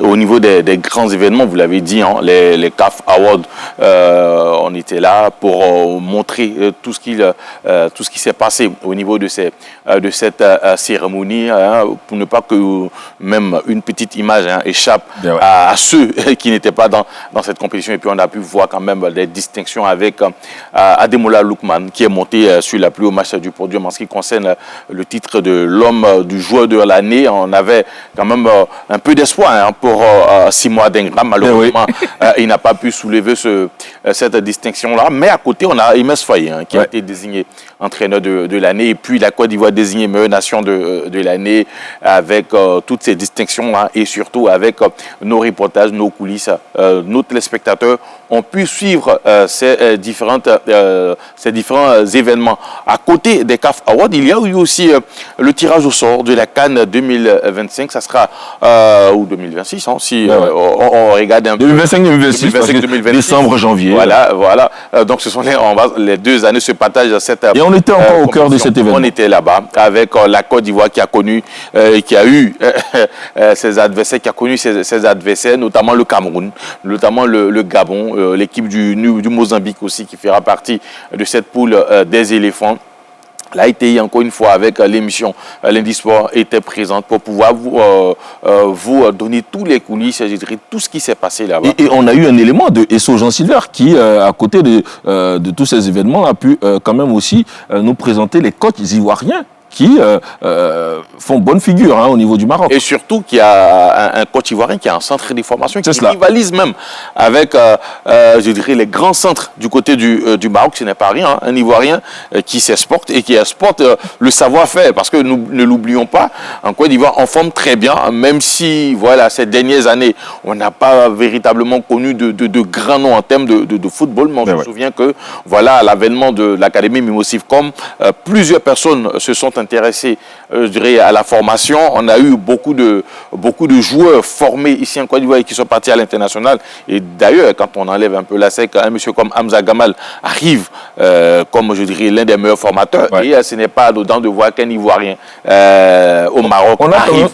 au niveau des grands événements, vous l'avez dit, hein, les CAF Awards, on était là pour montrer tout ce qui s'est passé au niveau de cette cérémonie, hein, pour ne pas que même une petite image échappe à ceux qui n'étaient pas dans cette compétition. Et puis on a pu voir quand même des distinctions avec Ademola Lookman qui est monté sur la plus haut match du podium en ce qui concerne le titre de l'homme du joueur de l'année. On avait quand même un peu d'espoir pour Simo Adengra. Malheureusement, il n'a pas pu soulever cette distinction-là. Mais à côté, on a Imes Faye qui a été désigné entraîneur de l'année. Et puis la Côte d'Ivoire désignée meilleure nation de l'année avec toutes ces distinctions-là et surtout avec nos reportages, nos coulisses, nos téléspectateurs ont pu suivre ces différents événements. À côté des CAF Awards, il y a eu aussi le tirage au sort de la CAN 2025. Ça sera, ou 2026, hein, si on regarde un peu. 2025-2026, décembre, janvier. Voilà. Donc ce sont les 2 années se partagent cette. Et on était encore au cœur de cet événement. On était là-bas avec la Côte d'Ivoire qui a connu, qui a eu ses adversaires, notamment le Cameroun, notamment le Gabon, l'équipe du Mozambique aussi qui fera partie de cette poule des éléphants. L'AITI, encore une fois, avec l'émission Lundi Sport, était présente pour pouvoir vous donner tous les coulisses, je dirais, tout ce qui s'est passé là-bas. Et on a eu un élément de Esso Jean Silver qui, à côté de tous ces événements, a pu quand même aussi nous présenter les coachs ivoiriens qui font bonne figure au niveau du Maroc. Et surtout qu'il y a un coach ivoirien qui a un centre de formation qui rivalise même avec, je dirais, les grands centres du côté du Maroc. Ce n'est pas rien, un Ivoirien qui s'exporte et qui exporte le savoir-faire. Parce que nous ne l'oublions pas, en Côte d'Ivoire, on forme très bien, même si, voilà, ces dernières années, on n'a pas véritablement connu de grands noms en termes de football. Mais on se souvient que, voilà, à l'avènement de l'Académie Mimosivcom, plusieurs personnes se sont intéressés, je dirais, à la formation. On a eu beaucoup de joueurs formés ici en Côte d'Ivoire et qui sont partis à l'international. Et d'ailleurs, quand on enlève un peu la sec, un monsieur comme Hamza Gamal arrive comme, je dirais, l'un des meilleurs formateurs. Et ce n'est pas dedans de voir qu'un Ivoirien au Maroc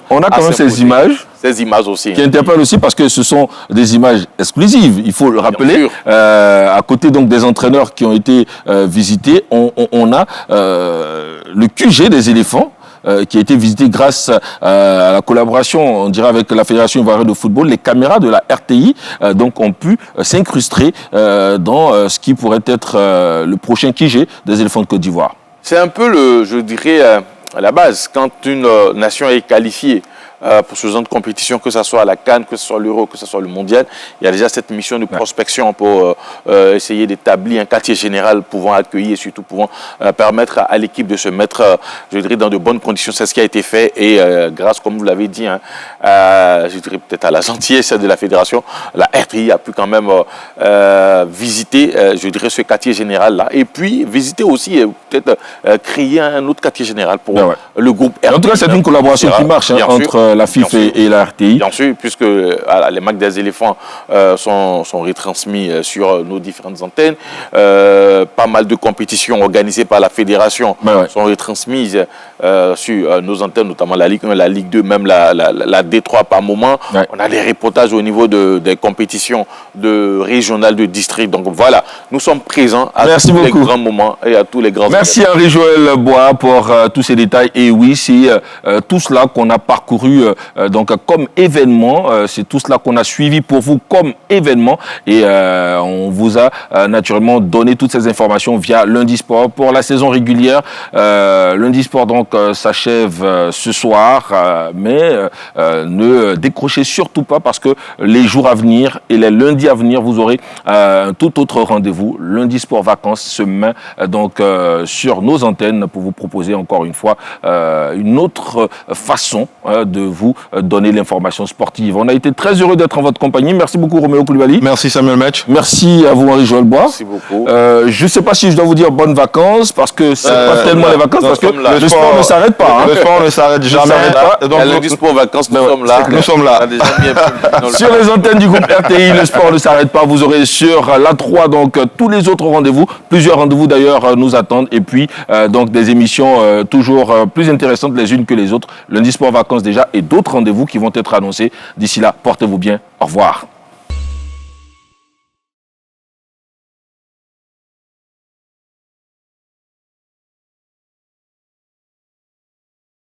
on a quand même ces images. Ces images aussi. Qui interpellent aussi parce que ce sont des images exclusives, il faut le rappeler. À côté donc des entraîneurs qui ont été visités, on a le QG des éléphants qui a été visité grâce à la collaboration, on dirait, avec la Fédération ivoirienne de football. Les caméras de la RTI donc ont pu s'incruster dans ce qui pourrait être le prochain QG des éléphants de Côte d'Ivoire. C'est un peu, je dirais, à la base, quand une nation est qualifiée pour ce genre de compétition, que ce soit la CAN, que ce soit l'Euro, que ce soit le Mondial, il y a déjà cette mission de prospection pour essayer d'établir un quartier général pouvant accueillir et surtout pouvant permettre à l'équipe de se mettre, je dirais, dans de bonnes conditions. C'est ce qui a été fait et grâce, comme vous l'avez dit, je dirais peut-être à la gentillesse de la fédération, la RTI a pu quand même visiter, je dirais, ce quartier général-là et puis visiter aussi peut-être créer un autre quartier général pour le groupe RTI. En tout cas, c'est une collaboration qui marche entre la FIF et la RTI. Bien sûr, puisque les matchs des éléphants sont retransmis sur nos différentes antennes. Pas mal de compétitions organisées par la fédération sont retransmises sur nos antennes, notamment la Ligue 1, la Ligue 2, même la D3 par moment. On a des reportages au niveau des compétitions régionales, de district. Donc voilà, nous sommes présents à tous les grands moments et à tous les grands Merci Henri-Joël Bois pour tous ces détails. Et oui, c'est tout cela qu'on a parcouru donc comme événement. C'est tout cela qu'on a suivi pour vous comme événement. Et on vous a naturellement donné toutes ces informations via Lundi Sport pour la saison régulière. Lundi Sport donc s'achève ce soir. Mais ne décrochez surtout pas parce que les jours à venir et les lundis à venir, vous aurez un tout autre rendez-vous. Lundi Sport Vacances se met donc sur nos antennes pour vous proposer encore une fois une autre façon de vous donner l'information sportive. On a été très heureux d'être en votre compagnie. Merci beaucoup Roméo Koulibaly. Merci Samuel Match. Merci à vous Henri-Joël Bois. Merci beaucoup. Je ne sais pas si je dois vous dire bonnes vacances parce que c'est pas tellement les vacances parce que le sport ne s'arrête pas. Le sport ne s'arrête jamais pas. Donc Lundi Sport Vacances, nous sommes là. Nous sommes là. Sur les antennes du groupe RTI, le sport ne s'arrête pas. Vous aurez sur la 3 donc tous les autres rendez-vous. Plusieurs rendez-vous d'ailleurs nous attendent et puis donc des émissions toujours plus intéressantes les unes que les autres. Lundi Sport Vacances déjà et d'autres rendez-vous qui vont être annoncés. D'ici là, portez-vous bien. Au revoir.